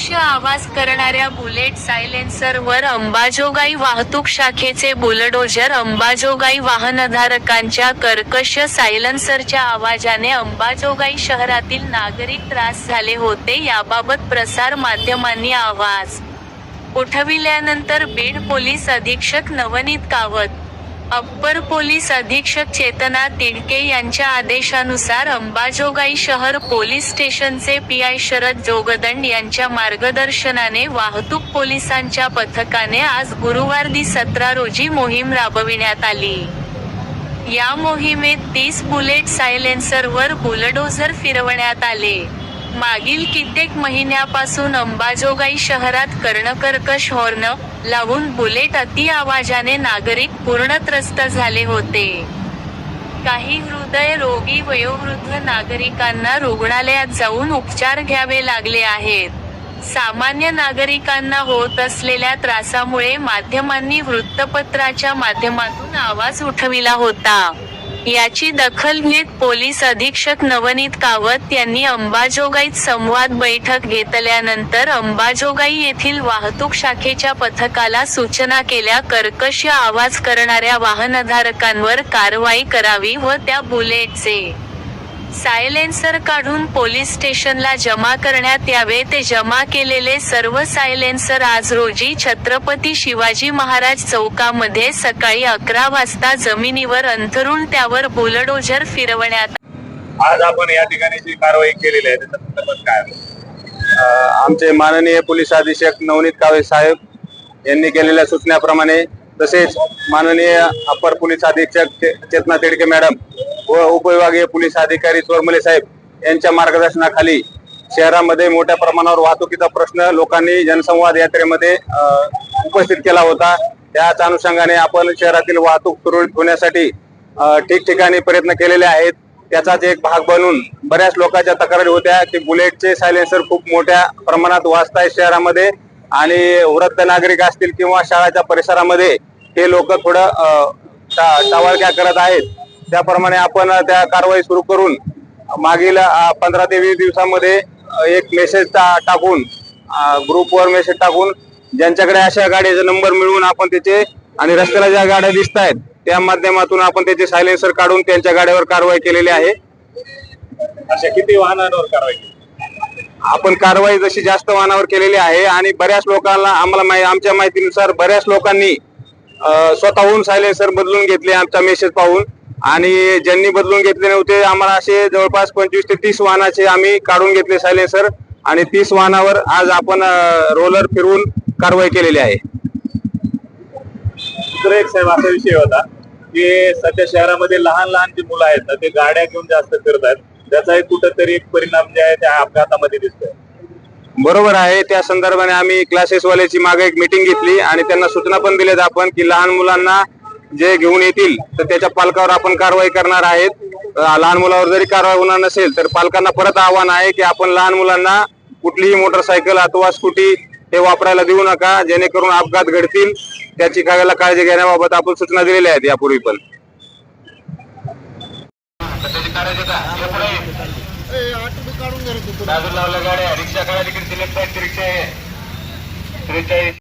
कर्कश आवाज करणाऱ्या बुलेट सायलेन्सरवर अंबाजोगाई वाहतूक शाखेचे बुलडोझर. अंबाजोगाई वाहनधारकांच्या कर्कश सायलेन्सरच्या आवाजाने अंबाजोगाई शहरातील नागरिक त्रास झाले होते. याबाबत प्रसार माध्यमांनी आवाज उठविल्यानंतर बीड पोलीस अधीक्षक नवनीत कावत, अप्पर पोलीस अधीक्षक चेतना तिडके यांच्या आदेशानुसार अंबाजोगाई शहर पोलीस स्टेशनचे पीआय शरद जोगदंड यांच्या मार्गदर्शनाने वाहतूक पोलिसांच्या पथकाने आज गुरुवार दि 17 रोजी मोहीम राबविण्यात आली. या मोहिमेत 30 बुलेट सायलेन्सरवर बुलडोझर फिरवण्यात आले. मागील कित्येक महिन्यापासून अंबाजोगाई शहरात कर्णकर्कश हॉर्न लावून बुलेट अति आवाजाने नागरिक पूर्ण त्रस्त झाले होते. काही हृदयरोगी वयोवृद्ध नागरिकांना रुग्णालयात जाऊन उपचार घ्यावे लागले आहेत. सामान्य नागरिकांना होत असलेल्या त्रासामुळे माध्यमांनी वृत्तपत्राच्या माध्यमातून आवाज उठविला होता. याची दखल घेत पोलीस अधीक्षक नवनीत कावत यांनी अंबाजोगाईत संवाद बैठक घेतल्यानंतर अंबाजोगाई येथील वाहतूक शाखेच्या पथकाला सूचना केल्या. कर्कश आवाज करणाऱ्या वाहनधारकांवर कारवाई करावी व त्या बुलेटचे सायलेन्सर काढून पोलीस स्टेशनला जमा करण्यात यावे. ते जमा केलेले सर्व सायलेन्सर आज रोजी छत्रपती शिवाजी महाराज चौकामध्ये सकाळी 11 वाजता जमिनीवर अंथरून त्यावर बुलडोझर फिरवण्यात. आज आपण या ठिकाणी जी कारवाई केलेली आहे त्याच्या संदर्भात काय? आमचे माननीय पोलीस अधीक्षक नवनीत कावे साहेब यांनी केलेल्या सूचनेप्रमाणे, तसेच माननीय अप्पर पोलीस अधीक्षक चेतना तिडके मॅडम व उपविभागीय पोलीस अधिकारी चोरमले साहेब यांच्या मार्गदर्शनाखाली शहरामध्ये मोठ्या प्रमाणावर वाहतुकीचा प्रश्न लोकांनी जनसंवाद यात्रेमध्ये उपस्थित केला होता. त्याच अनुषंगाने आपण शहरातील वाहतूक सुरळीत होण्यासाठी ठिकठिकाणी प्रयत्न केलेले आहेत. त्याचाच एक भाग बनून बऱ्याच लोकांच्या तक्रारी होत्या की बुलेटचे सायलेन्सर खूप मोठ्या प्रमाणात वाजतायत शहरामध्ये आणि वृद्ध नागरिक असतील किंवा शाळाच्या परिसरामध्ये हे लोक थोडं टावळक्या करत आहेत. त्याप्रमाणे आपण त्या कारवाई सुरू करून मागील 15 ते 20 दिवसामध्ये एक मेसेज टाकून ग्रुपवर मेसेज टाकून ज्यांच्याकडे अशा गाडीचा नंबर मिळवून आपण त्याचे आणि रस्त्याला ज्या गाड्या दिसत आहेत त्या माध्यमातून आपण त्याचे सायलेन्सर काढून त्यांच्या गाड्यावर कारवाई केलेली आहे. अशा किती वाहनांवर कारवाई केली? आपण कारवाई जशी जास्त वाहनावर केलेली आहे आणि बऱ्याच लोकांना आमच्या माहितीनुसार बऱ्याच लोकांनी स्वतःहून सायलेन्सर बदलून घेतले आमचा मेसेज पाहून, आणि ज्यांनी बदलून घेतले नव्हते आम्हाला असे जवळपास 25 ते 30 वाहनाचे आम्ही काढून घेतले सायलेन्सर आणि 30 वाहनावर आज आपण रोलर फिरवून कारवाई केलेली आहे. दुसरा एक साहेब असा विषय होता की सध्या शहरामध्ये लहान लहान जी मुलं आहेत ना ते गाड्या घेऊन जास्त फिरत आहेत, त्याचाही कुठेतरी एक परिणाम जे आहे त्या अपघातामध्ये दिसतोय. बरोबर आहे. त्या संदर्भाने आम्ही क्लासेसवाल्याची मागे एक मीटिंग घेतली आणि त्यांना सूचना पण दिल्यात आपण की लहान मुलांना जे घेऊन येतील तर त्याच्या पालकावर आपण कारवाई करणार आहेत. लहान मुलावर जरी कारवाई होणार नसेल तर पालकांना परत आव्हान आहे की आपण लहान मुलांना कुठलीही मोटरसायकल अथवा स्कूटी हे वापरायला देऊ नका, जेणेकरून अपघात घडतील. त्याची काळजी घेण्याबाबत आपण सूचना दिलेल्या आहेत यापूर्वी पण. गाड्या रिक्षा काढा, तिकडे सिलेक्ट रिक्षा आहे.